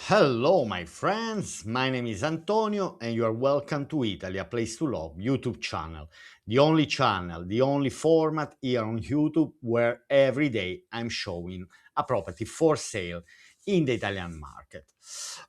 Hello, my friends. My name is Antonio, and you are welcome to Italy, a place to love YouTube channel. The only format here on YouTube where every day I'm showing a property for sale in the Italian market.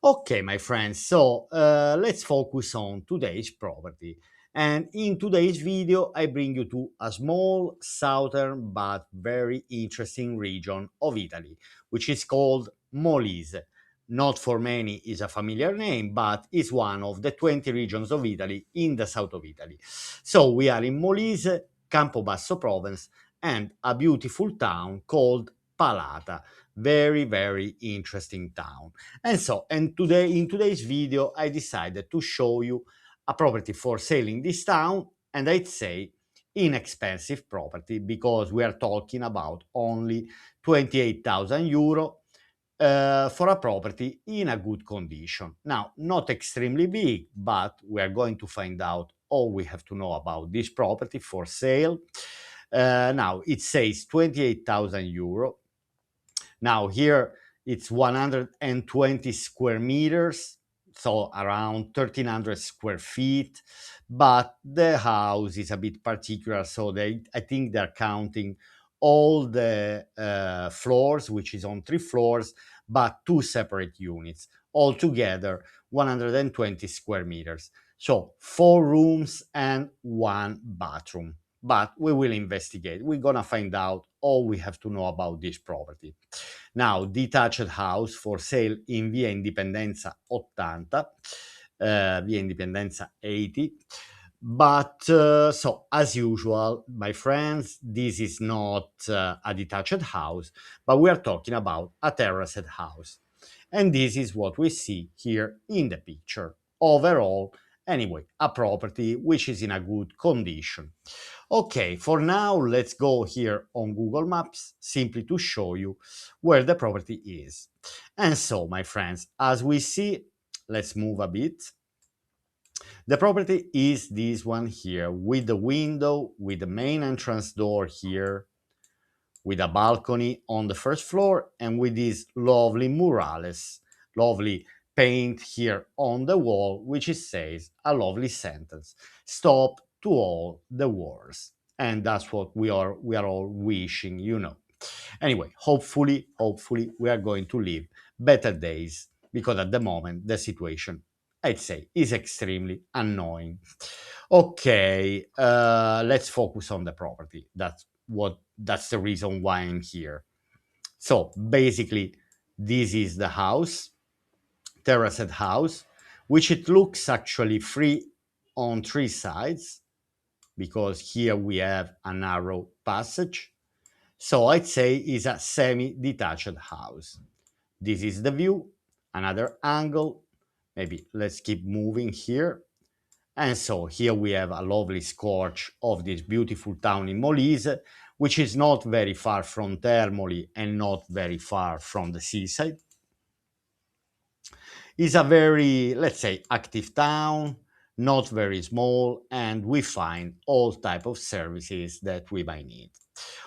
Okay, my friends, so let's focus on today's property. And in today's video, I bring you to a small, southern, but very interesting region of Italy, which is called Molise. Not for many is a familiar name, but is one of the 20 regions of Italy in the south of Italy. So we are in Molise, Campobasso province, and a beautiful town called Palata. Very, very interesting town. And today, in today's video, I decided to show you a property for sale in this town, and I'd say inexpensive property because we are talking about only 28,000 euro for a property in a good condition. Now, not extremely big, but we are going to find out all we have to know about this property for sale. Now, it says 28,000 euro. Now, here it's 120 square meters, so around 1,300 square feet. But the house is a bit particular, so I think they're counting all the floors, which is on 3 floors, but two separate units, altogether 120 square meters. So 4 rooms and 1 bathroom. But we will investigate. We're gonna find out all we have to know about this property. Now, detached house for sale in via Indipendenza 80, via Indipendenza 80. But so, as usual, my friends, this is not a detached house, but we are talking about a terraced house. And this is what we see here in the picture. Overall, anyway, a property which is in a good condition. Okay, for now, let's go here on Google Maps simply to show you where the property is. And so, my friends, as we see, let's move a bit. The property is this one here with the window, with the main entrance door here, with a balcony on the first floor, and with these lovely murales, lovely paint here on the wall, which it says a lovely sentence: "Stop to all the wars." And that's what we are all wishing. Anyway, hopefully we are going to live better days, because at the moment the situation, I'd say, is extremely annoying. Okay, let's focus on the property. That's the reason why I'm here. So basically, this is the house, terraced house, which it looks actually free on 3 sides, because here we have a narrow passage. So I'd say it's a semi-detached house. This is the view, another angle. Maybe let's keep moving here. And so here we have a lovely scorch of this beautiful town in Molise, which is not very far from Termoli and not very far from the seaside. It's a very, let's say, active town, not very small, and we find all type of services that we might need.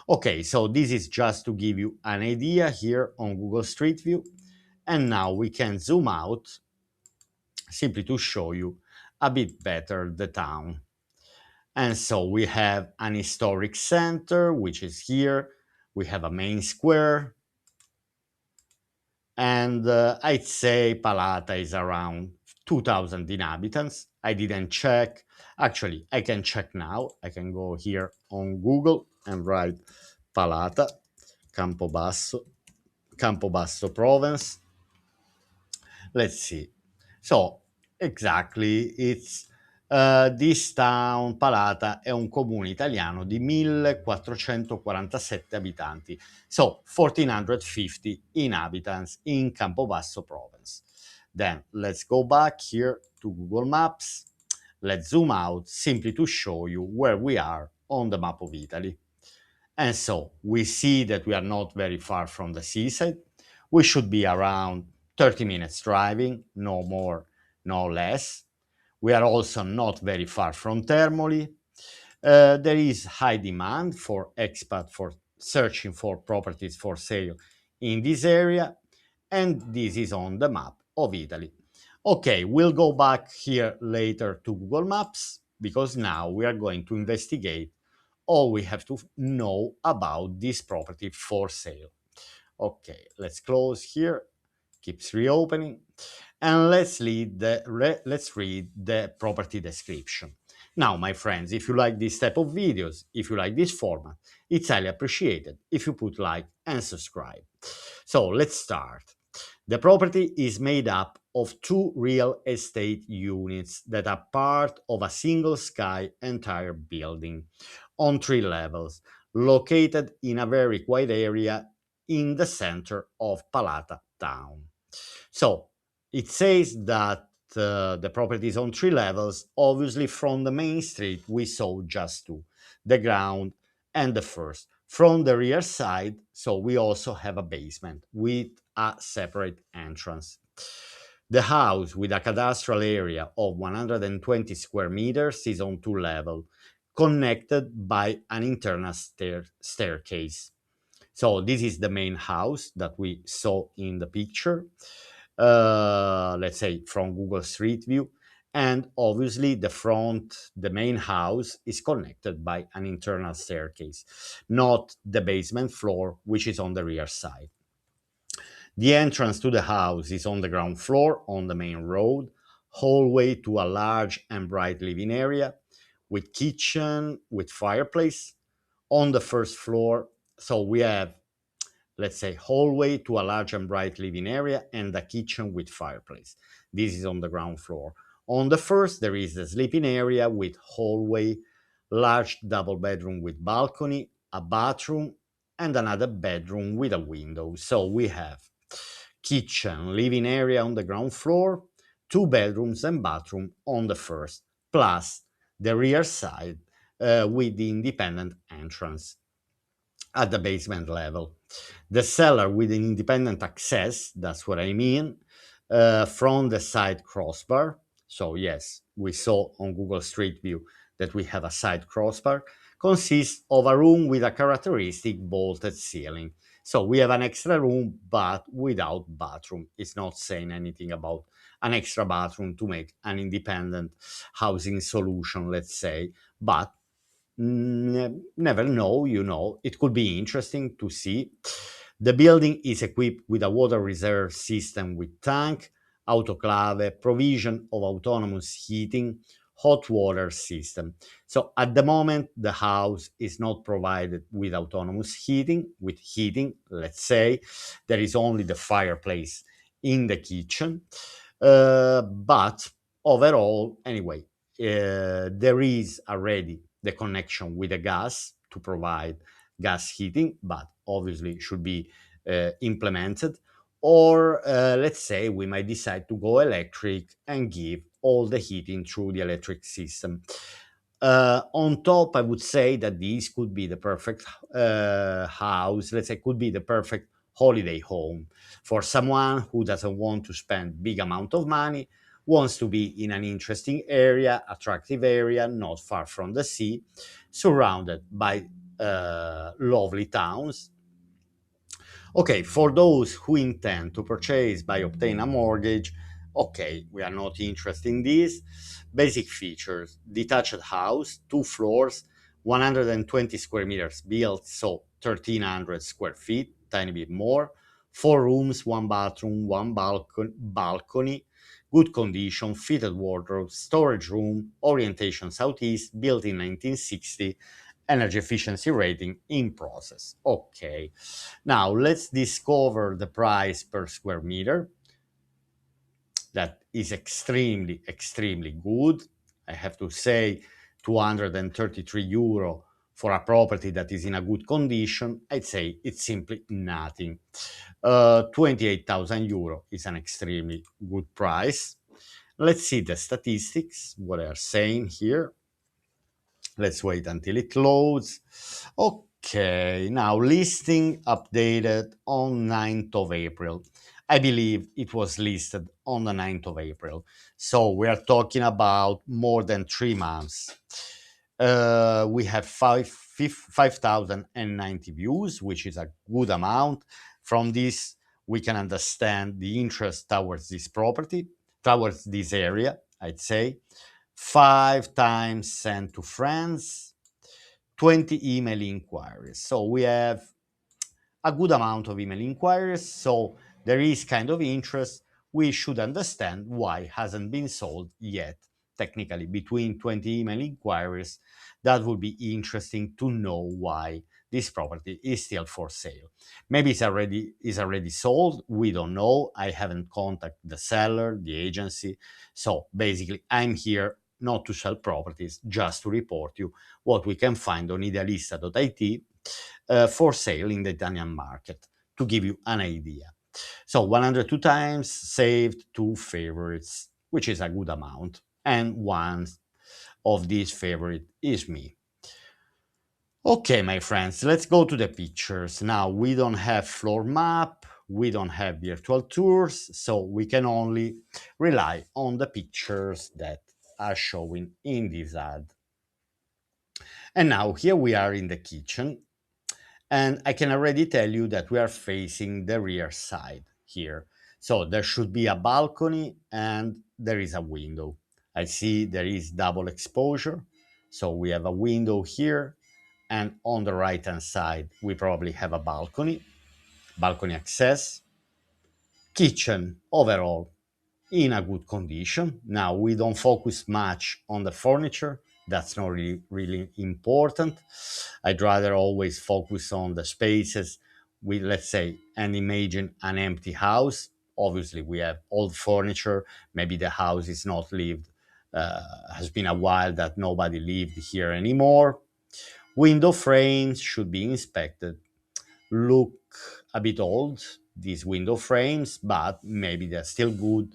Okay, so this is just to give you an idea here on Google Street View. And now we can zoom out simply to show you a bit better the town. And so we have an historic center, which is here. We have a main square. And I'd say Palata is around 2,000 inhabitants. I didn't check. Actually, I can check now. I can go here on Google and write Palata, Campobasso, Campobasso province. Let's see. So, exactly, it's this town, Palata, è un comune italiano di 1447 abitanti. So, 1450 inhabitants in Campobasso province. Then, let's go back here to Google Maps. Let's zoom out simply to show you where we are on the map of Italy. And so, we see that we are not very far from the seaside. We should be around 30 minutes driving, no more, no less. We are also not very far from Termoli. There is high demand for expat for searching for properties for sale in this area, and this is on the map of Italy. Okay, we'll go back here later to Google Maps because now we are going to investigate all we have to know about this property for sale. Okay, let's close here. Keeps reopening. And let's read the property description. Now, my friends, if you like this type of videos, if you like this format, it's highly appreciated if you put like and subscribe. So let's start. The property is made up of two real estate units that are part of a single sky entire building on three levels, located in a very quiet area in the center of Palata town. So it says that the property is on three levels, obviously from the main street we saw just two, the ground and the first. From the rear side, so we also have a basement with a separate entrance. The house with a cadastral area of 120 square meters is on two levels, connected by an internal staircase. So this is the main house that we saw in the picture, let's say from Google Street View. And obviously the main house is connected by an internal staircase, not the basement floor, which is on the rear side. The entrance to the house is on the ground floor on the main road, hallway to a large and bright living area with kitchen, with fireplace. On the first floor, so we have, let's say, hallway to a large and bright living area and a kitchen with fireplace. This is on the ground floor. On the first, there is the sleeping area with hallway, large double bedroom with balcony, a bathroom, and another bedroom with a window. So we have kitchen, living area on the ground floor, two bedrooms and bathroom on the first, plus the rear side with the independent entrance at the basement level. The cellar with an independent access, that's what I mean, from the side crossbar. So, yes, we saw on Google Street View that we have a side crossbar, consists of a room with a characteristic vaulted ceiling. So, we have an extra room, but without bathroom. It's not saying anything about an extra bathroom to make an independent housing solution, let's say, but never know, it could be interesting to see. The building is equipped with a water reserve system with tank, autoclave, provision of autonomous heating, hot water system. So at the moment, the house is not provided with autonomous heating, let's say. There is only the fireplace in the kitchen. But overall, anyway, there is already the connection with the gas to provide gas heating, but obviously should be implemented. Or let's say we might decide to go electric and give all the heating through the electric system. On top, I would say that this could be the perfect house, let's say, could be the perfect holiday home for someone who doesn't want to spend big amount of money, wants to be in an interesting area, attractive area, not far from the sea, surrounded by lovely towns. Okay, for those who intend to purchase by obtain a mortgage, okay, we are not interested in this. Basic features: detached house, two floors, 120 square meters built, so 1300 square feet, tiny bit more. Four rooms, one bathroom, one balcony, good condition, fitted wardrobe, storage room, orientation southeast, built in 1960, energy efficiency rating in process. Okay, now let's discover the price per square meter. That is extremely, extremely good. I have to say, 233 euro for a property that is in a good condition, I'd say it's simply nothing. 28,000 euro is an extremely good price. Let's see the statistics, what they are saying here. Let's wait until it loads. Okay, now listing updated on 9th of April. I believe it was listed on the 9th of April. So we are talking about more than 3 months. We have 5,090 views, which is a good amount. From this, we can understand the interest towards this property, towards this area, I'd say. 5 times sent to friends, 20 email inquiries. So we have a good amount of email inquiries. So there is kind of interest. We should understand why it hasn't been sold yet. Technically, between 20 email inquiries, that would be interesting to know why this property is still for sale. Maybe it's already sold. We don't know. I haven't contacted the seller, the agency. So basically, I'm here not to sell properties, just to report you what we can find on Idealista.it for sale in the Italian market, to give you an idea. So 102 times saved, two favorites, which is a good amount. And one of these favorite is me. Okay, my friends, let's go to the pictures. Now, we don't have floor map, we don't have virtual tours, so we can only rely on the pictures that are showing in this ad. And now here we are in the kitchen, and I can already tell you that we are facing the rear side here. So there should be a balcony and there is a window. I see there is double exposure. So we have a window here, and on the right hand side, we probably have a balcony access. Kitchen overall in a good condition. Now, we don't focus much on the furniture. That's not really important. I'd rather always focus on the spaces. We, let's say, and imagine an empty house. Obviously, we have old furniture. Maybe the house is not lived, has been a while that nobody lived here anymore. Window frames should be inspected. Look a bit old, these window frames, but maybe they're still good.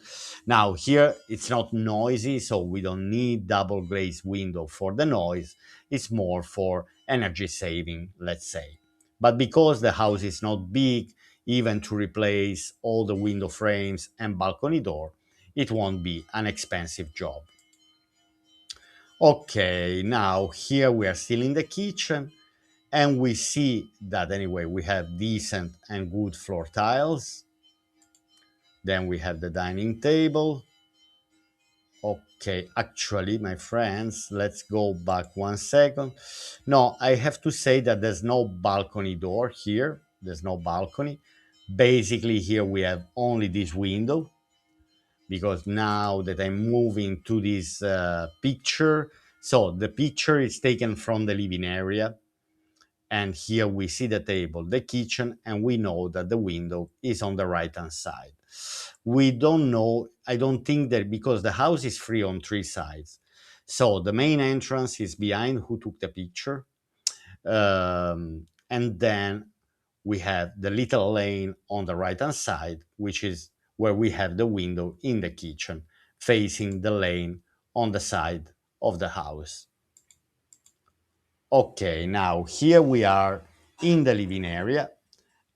Now, here it's not noisy, so we don't need double glazed window for the noise. It's more for energy saving, let's say. But because the house is not big, even to replace all the window frames and balcony door, it won't be an expensive job. Okay, now here we are still in the kitchen, and we see that anyway we have decent and good floor tiles. Then we have the dining table. Okay, actually, my friends, let's go back 1 second. No, I have to say that there's no balcony door here. There's no balcony. Basically, here we have only this window, because now that I'm moving to this picture, so the picture is taken from the living area, and here we see the table, the kitchen, and we know that the window is on the right hand side. We don't know, I don't think that, because the house is free on three sides. So the main entrance is behind who took the picture. And then we have the little lane on the right hand side, which is where we have the window in the kitchen, facing the lane on the side of the house. Okay, now here we are in the living area,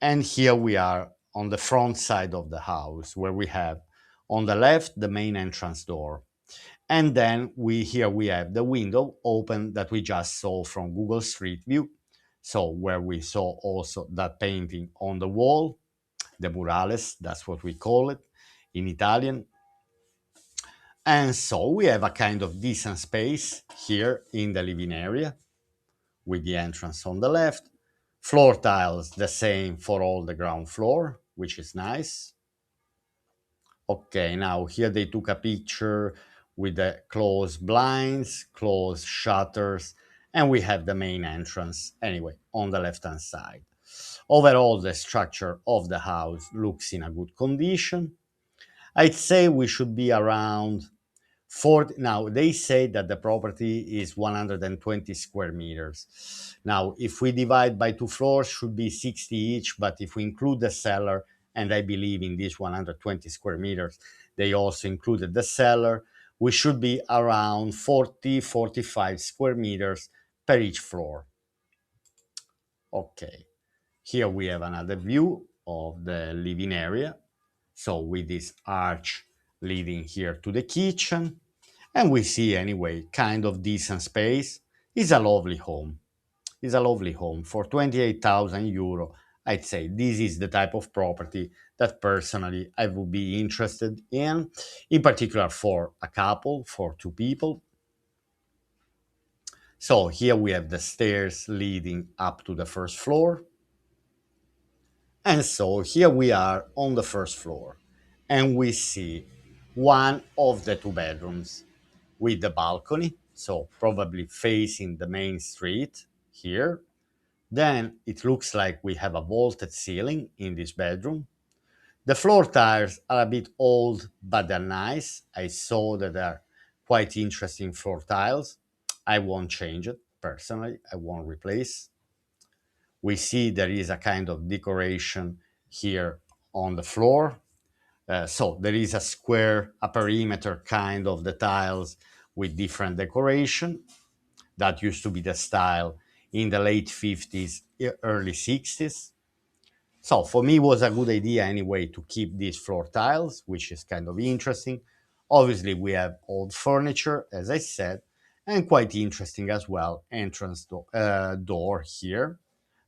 and here we are on the front side of the house, where we have on the left the main entrance door. And then we have the window open that we just saw from Google Street View. So where we saw also that painting on the wall, the murales, that's what we call it in Italian. And so we have a kind of decent space here in the living area, with the entrance on the left. Floor tiles the same for all the ground floor, which is nice. Okay, now here they took a picture with the closed blinds, closed shutters, and we have the main entrance anyway on the left hand side. Overall, the structure of the house looks in a good condition. I'd say we should be around 40. Now, they say that the property is 120 square meters. Now, if we divide by two floors, should be 60 each, but if we include the cellar, and I believe in this 120 square meters, they also included the cellar, we should be around 40, 45 square meters per each floor. Okay, here we have another view of the living area. So with this arch leading here to the kitchen, and we see anyway kind of decent space. It's a lovely home. It's a lovely home for 28,000 euro. I'd say this is the type of property that personally I would be interested in particular for a couple, for two people. So here we have the stairs leading up to the first floor. And so here we are on the first floor, and we see one of the two bedrooms with the balcony, so probably facing the main street here. Then it looks like we have a vaulted ceiling in this bedroom. The floor tiles are a bit old, but they're nice. I saw that they're quite interesting floor tiles. I won't change it personally, I won't replace. We see there is a kind of decoration here on the floor. So there is a square, a perimeter kind of the tiles with different decoration. That used to be the style in the late 50s, early 60s. So for me, it was a good idea anyway to keep these floor tiles, which is kind of interesting. Obviously, we have old furniture, as I said, and quite interesting as well, door here.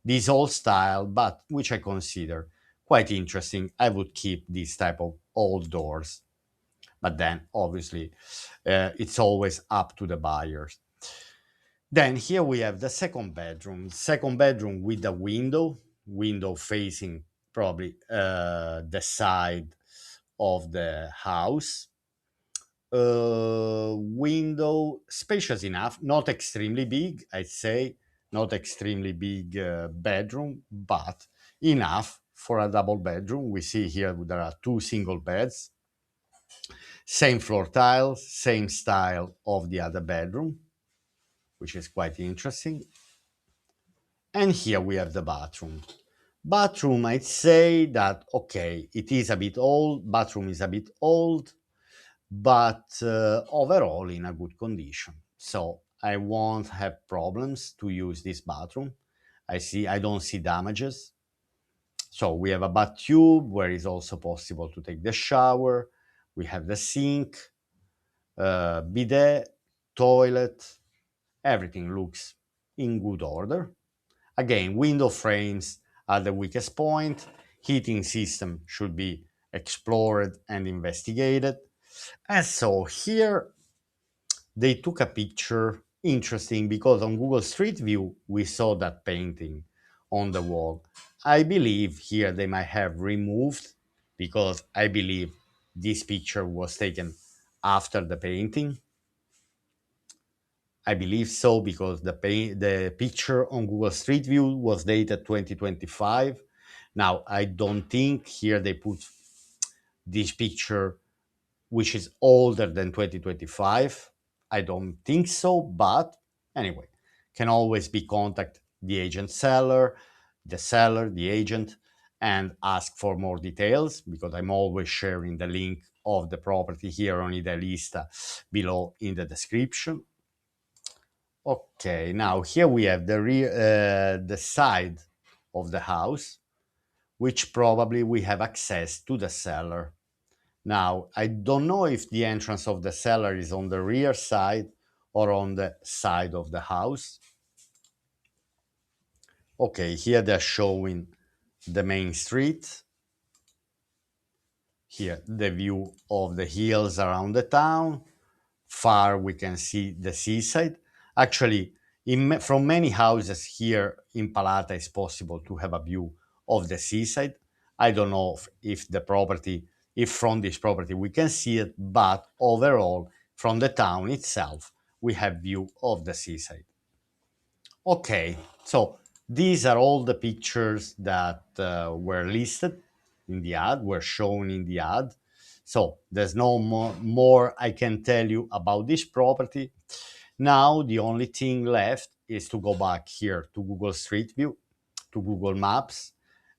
This old style, but which I consider quite interesting. I would keep this type of old doors, but then obviously it's always up to the buyers. Then here we have the second bedroom with a window facing probably the side of the house. Window spacious enough, not extremely big, I'd say, not extremely big bedroom, but enough for a double bedroom. We see here there are two single beds, same floor tiles, same style of the other bedroom, which is quite interesting. And here we have the bathroom. Bathroom, I'd say that, okay, it is a bit old, bathroom is a bit old, but overall in a good condition. So I won't have problems to use this bathroom. I don't see damages. So we have a bath tube where it's also possible to take the shower. We have the sink, bidet, toilet. Everything looks in good order. Again, window frames are the weakest point. Heating system should be explored and investigated. And so here they took a picture interesting because on Google Street View we saw that painting on the wall. I believe here they might have removed because I believe this picture was taken after the painting. I believe so because the picture on Google Street View was dated 2025. Now I don't think here they put this picture which is older than 2025. I don't think so, but anyway, can always be contact the agent seller, the agent, and ask for more details because I'm always sharing the link of the property here on Idealista below in the description. Okay, now here we have the side of the house, which probably we have access to the cellar. Now, I don't know if the entrance of the cellar is on the rear side or on the side of the house. Okay, here they're showing the main street. Here, the view of the hills around the town. Far, we can see the seaside. Actually, from many houses here in Palata, it's possible to have a view of the seaside. I don't know if the property, if from this property we can see it, but overall, from the town itself, we have view of the seaside. Okay, so these are all the pictures that were listed in the ad, were shown in the ad. So there's no more I can tell you about this property. Now the only thing left is to go back here to Google Street View, to Google Maps,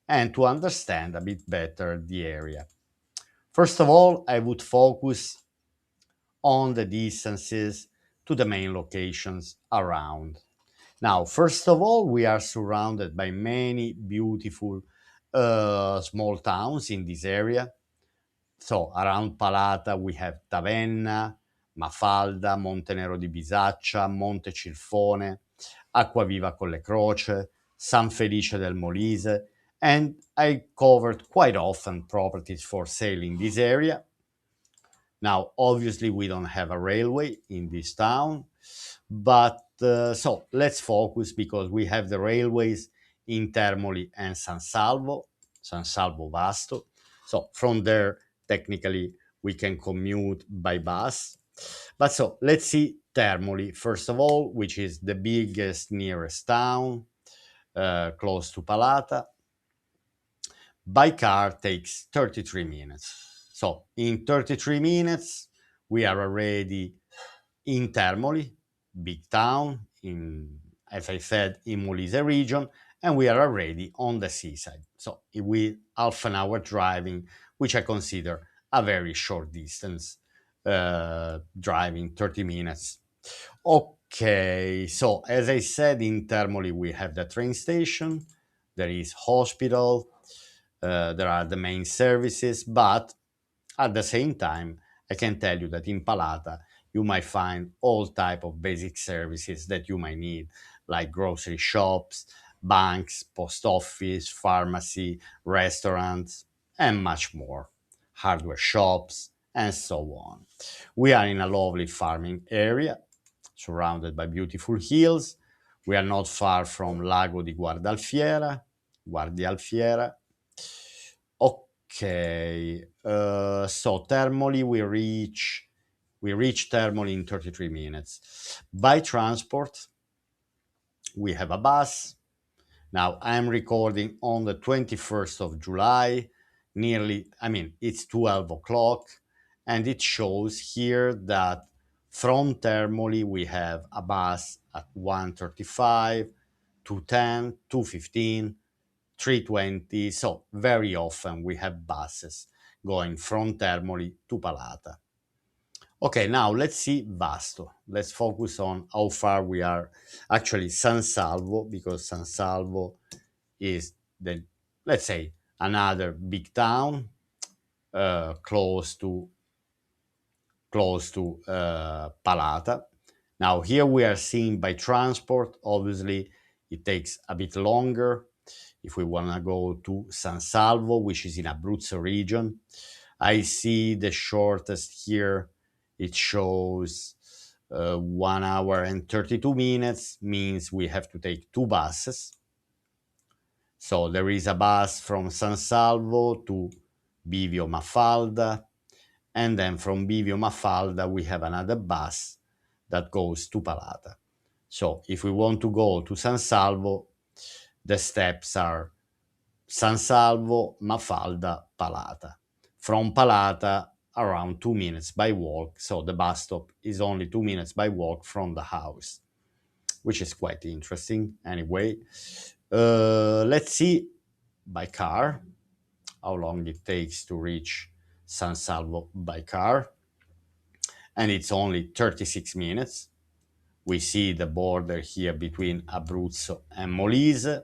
and to understand a bit better the area. First of all, I would focus on the distances to the main locations around. Now, first of all, we are surrounded by many beautiful small towns in this area. So around Palata we have Tavenna, Mafalda, Montenero di Bisaccia, Montecilfone, Acquaviva Colle Croce, San Felice del Molise, And I covered quite often properties for sale in this area. Now, obviously, we don't have a railway in this town, but so let's focus because we have the railways in Termoli and San Salvo Vasto. So from there, technically, we can commute by bus. But so let's see Termoli, first of all, which is the biggest, nearest town, close to Palata. By car takes 33 minutes. So in 33 minutes, we are already in Termoli, big town, in, as I said, in Molise region, and we are already on the seaside. So we half an hour driving, which I consider a very short distance, driving 30 minutes. Okay, so as I said, in Termoli we have the train station, there is hospital, there are the main services, but at the same time, I can tell you that in Palata, you might find all type of basic services that you might need, like grocery shops, banks, post office, pharmacy, restaurants, and much more, hardware shops, and so on. We are in a lovely farming area, surrounded by beautiful hills. We are not far from Lago di Guardialfiera. Okay, so Termoli we reach Termoli in 33 minutes. By transport, we have a bus. Now I'm recording on the 21st of July, it's 12 o'clock, and it shows here that from Termoli we have a bus at 1:35, 2:10, 2:15, 3:20. So very often we have buses going from Termoli to Palata. Okay, now let's see Vasto. Let's focus on how far we are. Actually, San Salvo, because San Salvo is the, let's say, another big town, close to Palata. Now here we are seeing by transport. Obviously, it takes a bit longer. If we want to go to San Salvo, which is in Abruzzo region, I see the shortest here. It shows 1 hour and 32 minutes, means we have to take two buses. So there is a bus from San Salvo to Bivio Mafalda, and then from Bivio Mafalda we have another bus that goes to Palata. So if we want to go to San Salvo, the steps are San Salvo, Mafalda, Palata. From Palata, around 2 minutes by walk. So the bus stop is only 2 minutes by walk from the house, which is quite interesting. Anyway, let's see by car how long it takes to reach San Salvo by car. And it's only 36 minutes. We see the border here between Abruzzo and Molise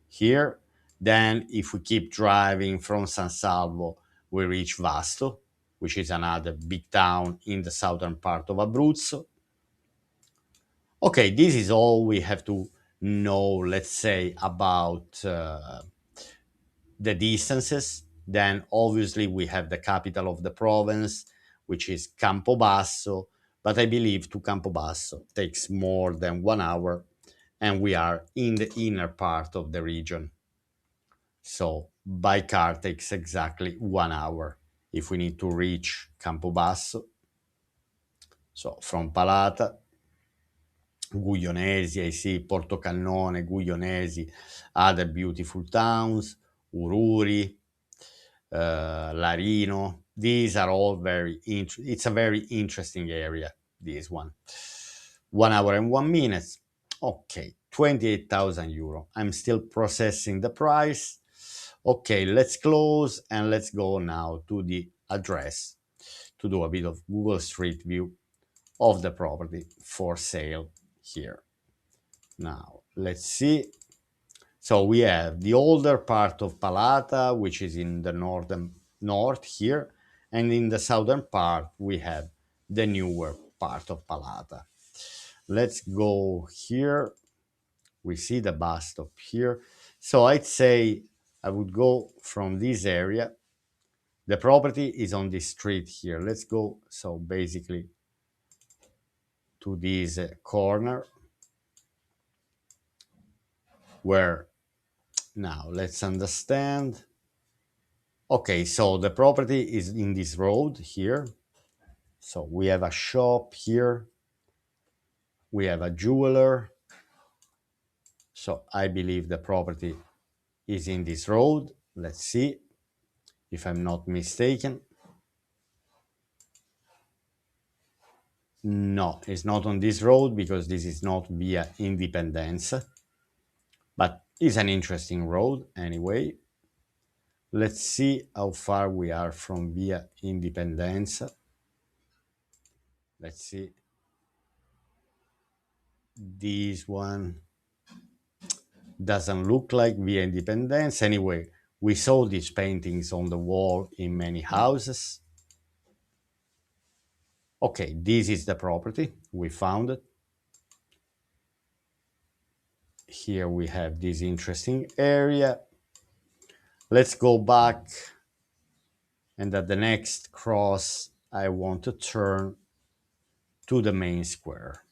here. Then if we keep driving from San Salvo, we reach Vasto, which is another big town in the southern part of Abruzzo. Okay, this is all we have to know, let's say, about the distances. Then obviously we have the capital of the province, which is Campobasso, but I believe to Campobasso takes more than 1 hour, and we are in the inner part of the region. So by car takes exactly 1 hour if we need to reach Campobasso. So from Palata, Guglionesi, I see Portocannone, Guglionesi, other beautiful towns, Ururi, Larino. These are all it's a very interesting area, this one. 1 hour and 1 minute. Okay, 28,000 euro. I'm still processing the price. Okay, let's close and let's go now to the address to do a bit of Google Street View of the property for sale here. Now, let's see. So we have the older part of Palata, which is in the north here, and in the southern part we have the newer part of Palata. Let's go here. We see the bus stop here. So I'd say I would go from this area. The property is on this street here. Let's go, so basically, to this corner where, now let's understand. Okay, so the property is in this road here. So we have a shop here. We have a jeweler. So I believe the property is in this road. Let's see if I'm not mistaken. No, it's not on this road because this is not via Independence, but it's an interesting road anyway. Let's see how far we are from via Independence. Let's see. This one doesn't look like via Independence. Anyway, we saw these paintings on the wall in many houses. Okay, this is the property. We found it. Here we have this interesting area. Let's go back, and at the next cross, I want to turn to the main square.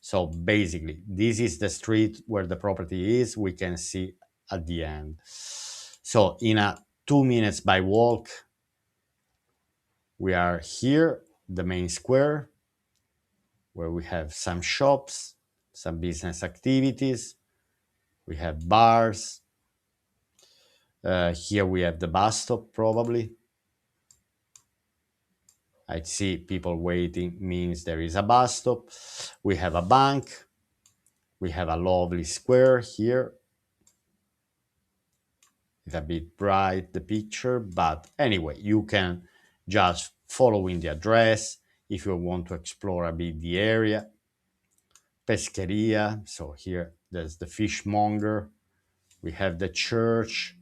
So basically, this is the street where the property is. We can see at the end. So in a 2 minutes by walk, we are here, the main square, where we have some shops, some business activities. We have bars. Here we have the bus stop, probably. I see people waiting, means there is a bus stop. We have a bank. We have a lovely square here. It's a bit bright, the picture, but anyway, you can just follow in the address if you want to explore a bit the area. Pescheria, so here there's the fishmonger. We have the church.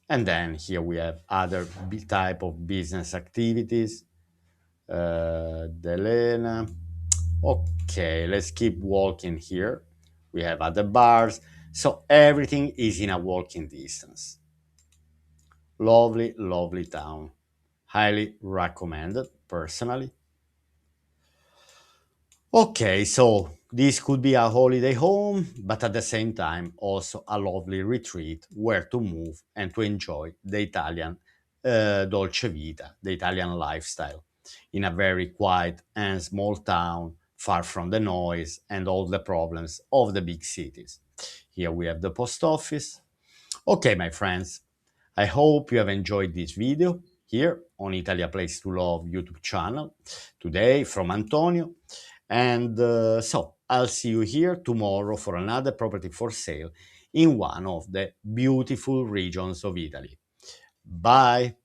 And then here we have other type of business activities. Delena. Okay, let's keep walking here. We have other bars. So everything is in a walking distance. Lovely, lovely town. Highly recommended, personally. Okay, so this could be a holiday home, but at the same time, also a lovely retreat where to move and to enjoy the Italian dolce vita, the Italian lifestyle, in a very quiet and small town, far from the noise and all the problems of the big cities. Here we have the post office. Okay, my friends, I hope you have enjoyed this video here on Italia Place to Love YouTube channel today from Antonio. And so I'll see you here tomorrow for another property for sale in one of the beautiful regions of Italy. Bye.